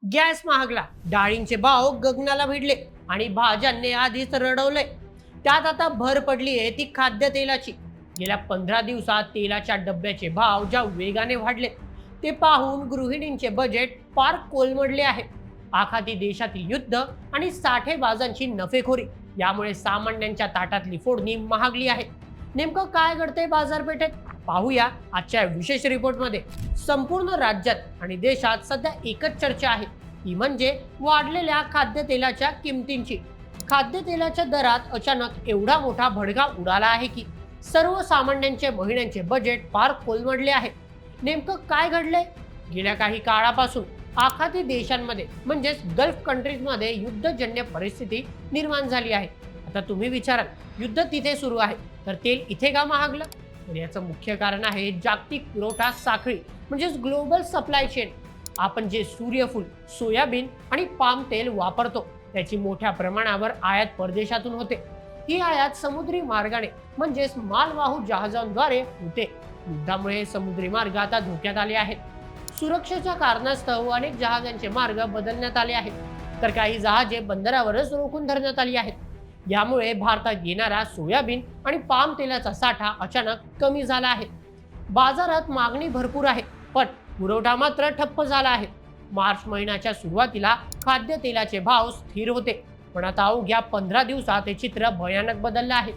Gas महागला, डाळींचे भाव गगनाला भिडले आणि भाज्यांनी आधीच रडवलंय. त्यात आता भर पडली आहे ती खाद्यतेलाची. गेल्या 15 दिवसात तेलाच्या डब्याचे भाव ज्या वेगाने वाढले ते पाहून गृहिणींचे बजेट फार कोलमडले आहे. आखाती देशातील युद्ध आणि साठेबाजांची नफेखोरी यामुळे सामान्यांच्या ताटातली फोडणी महागली आहे. नेमकं काय घडतंय बाजारपेठेत पाहूया आजच्या विशेष रिपोर्टमध्ये. संपूर्ण राज्यात आणि देशात सध्या एकच चर्चा आहे, ती म्हणजे वाढलेल्या खाद्यतेलाच्या किमतींची. खाद्यतेलाच्या दरात अचानक एवढा मोठा भडका उडाला आहे की सर्वसामान्यांचे महिन्यांचे बजेट फार कोलमडले आहे. नेमकं काय घडलंय? गेल्या काही काळापासून आखाती देशांमध्ये म्हणजेच गल्फ कंट्रीजमध्ये युद्धजन्य परिस्थिती निर्माण झाली आहे. आता तुम्ही विचाराल, युद्ध तिथे सुरू आहे तर तेल इथे का महागलं? तर याचं मुख्य कारण आहे जागतिक पुरवठा साखळी म्हणजेच ग्लोबल सप्लाय चेन. आपण जे सूर्यफूल, सोयाबीन आणि पाम तेल वापरतो त्याची मोठ्या प्रमाणावर आयात परदेशातून होते. ही आयात समुद्री मार्गाने म्हणजेच मालवाहू जहाजांद्वारे होते. युद्धामुळे समुद्री मार्ग आता धोक्यात आले आहेत. सुरक्षेच्या कारणास्तव अनेक जहाजांचे मार्ग बदलण्यात आले आहेत, तर काही जहाजे बंदरावरच रोखून धरण्यात आली आहेत. यामुळे भारतात येणारा सोयाबीन आणि पाम तेलाचा साठा अचानक कमी झाला आहे. बाजारात मागणी भरपूर आहे, पण पुरवठा मात्र ठप्प झाला आहे. मार्च महिन्याच्या सुरुवातीला खाद्यतेलाचे भाव स्थिर होते, पण आता अवघ्या 15 दिवसात हे चित्र भयानक बदललं आहे.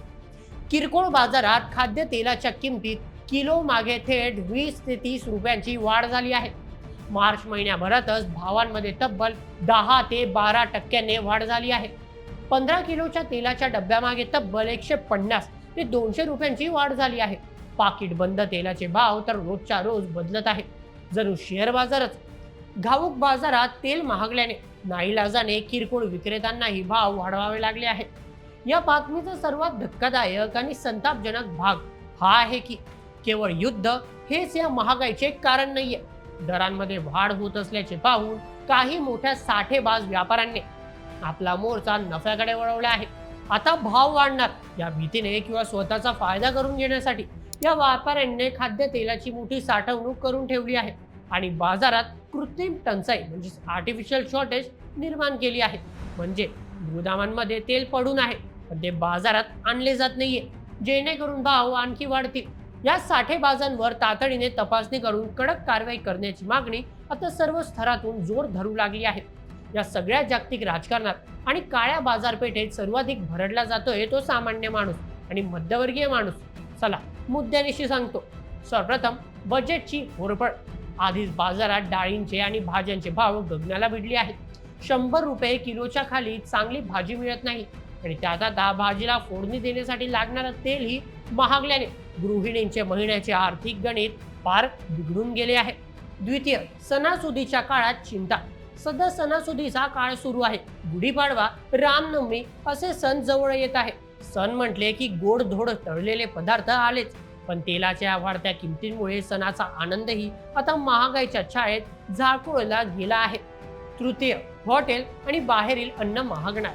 किरकोळ बाजारात खाद्यतेलाच्या किमतीत किलो मागे थेट 20 ते 30 रुपयांची वाढ झाली आहे. मार्च महिन्याभरातच भावांमध्ये तब्बल 10 ते 12% वाढ झाली आहे. 15 किलोच्या तेलाच्या डब्यामागे तब्बल 150 ते 200 रुपयांची वाढ झाली आहे. पाकिट बंद तेलाचे भाव तर रोजच्या रोज बदलत आहेत, जणू शेअर बाजारच. घाऊक बाजारात तेल महागल्याने नाईलाजाने किरकोळ विक्रेत्यांनाही भाव वाढवावे लागले आहेत. या बातमीचा सर्वात धक्कादायक आणि संतापजनक भाग हा आहे की केवळ युद्ध हेच या महागाईचे कारण नाहीये. दरांमध्ये वाढ होत असल्याचे पाहून काही मोठ्या साठेबाज व्यापाऱ्यांनी आपला मोर्चा नफ्याकडे वळवला आहे. आता भाव वाढणार या भीतीने किंवा स्वतःचा फायदा करून घेण्यासाठी या व्यापाऱ्यांनी खाद्यतेलाची मोठी साठवणूक करून ठेवली आहे आणि बाजारात कृत्रिम टंचाई म्हणजे आर्टिफिशियल शॉर्टेज निर्माण केली आहे. म्हणजे गोदामांमध्ये तेल पडून आहे, पण ते बाजारात आणले जात नाहीये, जेणेकरून भाव आणखी वाढतील. या साठेबाजांवर तातडीने तपासणी करून कडक कारवाई करण्याची मागणी आता सर्व स्तरातून जोर धरू लागली आहे. या सगळ्या जागतिक राजकारणात आणि काळ्या बाजारपेठेत सर्वाधिक भरडला जातोय तो सामान्य माणूस आणि मध्यवर्गीय माणूस. चला मुद्द्यानिशी सांगतो. सर्वप्रथम बजेटची होरपळ. आधीच बाजारात डाळींचे आणि भाज्यांचे भाव गगनाला भिडले आहेत. 100 रुपये किलोच्या खाली चांगली भाजी मिळत नाही आणि त्यात आता भाजीला फोडणी देण्यासाठी लागणारं तेलही महागल्याने गृहिणींचे महिन्याचे आर्थिक गणित फार बिघडून गेले आहे. द्वितीय, सणासुदीच्या काळात चिंता. सध्या सणासुदीचा काळ सुरू आहे. गुढीपाडवा, रामनवमी असे सण जवळ येत आहे. सण म्हटले की गोड-धोड तळलेले पदार्थ आलेच, पण तेलाच्या वाढत्या किमतींमुळे सणाचा आनंदही आता महागाईच्या छायेत झाकोळला गेला आहे. तृतीय, हॉटेल आणि बाहेरील अन्न महागणार.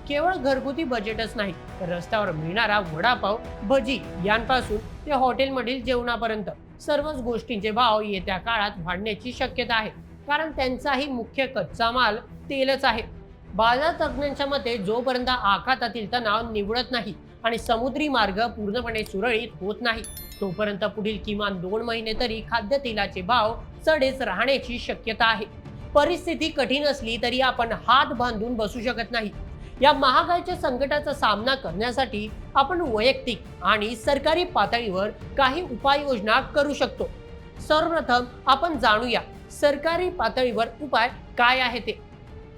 केवळ घरगुती बजेटच नाही, तर रस्त्यावर मिळणारा वडापाव, भजी यांपासून ते हॉटेलमधील जेवणापर्यंत सर्वच गोष्टींचे भाव येत्या काळात वाढण्याची शक्यता आहे, कारण त्यांचाही मुख्य कच्चा माल तेलच आहे. बाजार तज्ज्ञांच्या मते जोपर्यंत आखातातील तणाव निवळत नाही आणि समुद्री मार्ग पूर्णपणे सुरळीत होत नाही, तोपर्यंत पुढील किमान 2 महिने तरी खाद्यतेलाचे भाव चढेच राहण्याची शक्यता आहे. परिस्थिती कठीण असली तरी आपण हात बांधून बसू शकत नाही. या महागाईच्या संकटाचा सामना करण्यासाठी आपण वैयक्तिक आणि सरकारी पातळीवर काही उपाययोजना करू शकतो. सर्वप्रथम आपण जाणूया सरकारी पातळीवर उपाय काय आहे ते.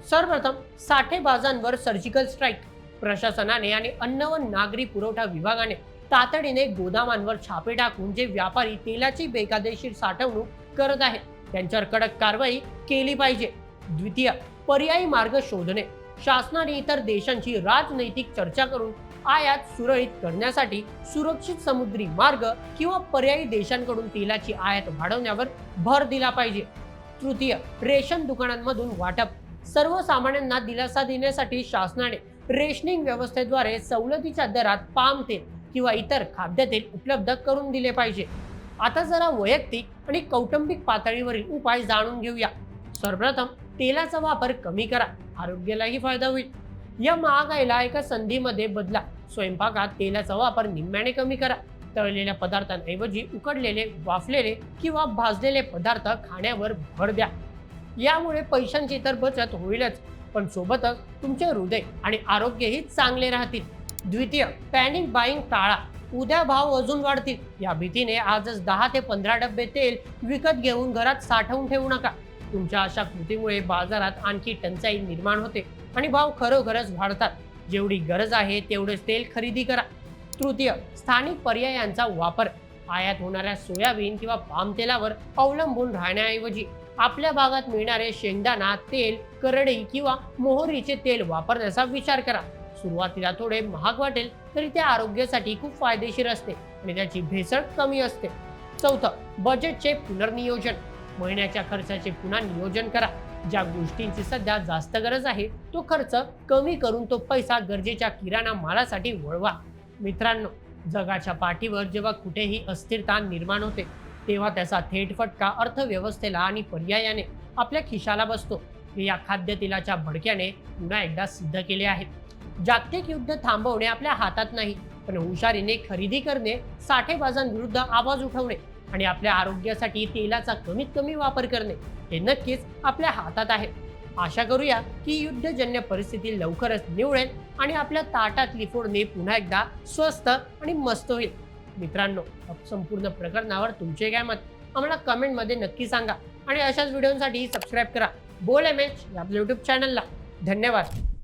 सर्वप्रथम, साठेबाजांवर सर्जिकल स्ट्राईक. प्रशासनाने आणि अन्न व नागरी पुरवठा विभागाने तातडीने गोदामांवर छापे टाकून जे व्यापारी तेलाची बेकायदेशीर साठवणूक करत आहेत त्यांच्यावर कडक कारवाई केली पाहिजे. द्वितीय, पर्यायी मार्ग शोधणे. शासनाने इतर देशांची राजनैतिक चर्चा करून आयात सुरळीत करण्यासाठी सुरक्षित समुद्री मार्ग किंवा पर्यायी देशांकडून तेलाची आयात वाढवण्यावर भर दिला पाहिजे. तृतीय, रेशन दुकानांमधून वाटप. सर्वसामान्यांना दिलासा देण्यासाठी शासनाने रेशनिंग व्यवस्थेद्वारे सवलतीच्या दरात पाम तेल किंवा इतर खाद्यतेल उपलब्ध करून दिले पाहिजे. आता जरा वैयक्तिक आणि कौटुंबिक पातळीवरील उपाय जाणून घेऊया. सर्वप्रथम, तेलाचा वापर कमी करा, आरोग्यालाही फायदा होईल। या महागाईला एका संधीमध्ये बदला, स्वयंपाकात तेलाचा वापर निम्म्याने कमी करा। तळलेल्या पदार्थांऐवजी उकडलेले, वाफलेले किंवा भाजलेले पदार्थ खाण्यावर भर द्या। यामुळे पैशांची तर बचत होईलच, पण सोबतच तुमचे हृदय आणि आरोग्यही चांगले राहतील। द्वितीय, पॅनिक बाईंग टाळा, उद्या भाव अजून वाढतील या भीतीने आजच 10 ते 15 डब्बे तेल विकत घेऊन घरात साठवून ठेवू नका। तुमच्या अशा कृतीमुळे बाजारात आणखी टंचाई निर्माण होते आणि भाव खरोखरच वाढतात। जेवढी गरज आहे तेवढेच तेल खरेदी करा। तृतीय, स्थानिक पर्यायांचा वापर, आयात होणाऱ्या सोयाबीन किंवा पाम तेलावर अवलंबून राहण्याऐवजी आपल्या भागात मिळणारे शेंगदाणा तेल, करडई किंवा मोहरीचे तेल वापरण्याचा विचार करा। सुरुवातीला थोडे महाग वाटेल तरी ते आरोग्यासाठी खूप फायदेशीर असते आणि त्याची भेसळ कमी असते। चौथं, बजेटचे पुनर्नियोजन, महिन्याच्या खर्चाचे पुन्हा नियोजन करा। ज्या गोष्टींची सध्या जास्त गरज आहे तो खर्च कमी करून तो पैसा गरजेच्या किराणा मालासाठी वळवा। मित्रांनो, जगाच्या पाठीवर जेव्हा कुठेही अस्थिरता निर्माण होते तेव्हा त्याचा थेट फटका अर्थव्यवस्थेला आणि पर्यायाने आपल्या खिशाला बसतो। हे या खाद्यतेलाच्या भडक्याने पुन्हा एकदा सिद्ध केले आहे। जागतिक युद्ध थांबवणे आपल्या हातात नाही, पण हुशारीने खरेदी करणे, साठेबाजांविरुद्ध आवाज उठवणे आणि आपल्या आरोग्यासाठी तेलाचा कमीत कमी वापर करणे हे नक्कीच आपल्या हातात आहे। आशा करूया की युद्धजन्य परिस्थिती लवकरच निवळेल आणि आपल्या ताटातली फोडणी पुन्हा एकदा स्वस्त आणि मस्त होईल। मित्रांनो, संपूर्ण प्रकरणावर तुमचे काय मत आम्हाला कमेंटमध्ये नक्की सांगा आणि अशाच व्हिडिओसाठी सबस्क्राईब करा बोल एमएच या आपल्या यूट्यूब चॅनलला। धन्यवाद।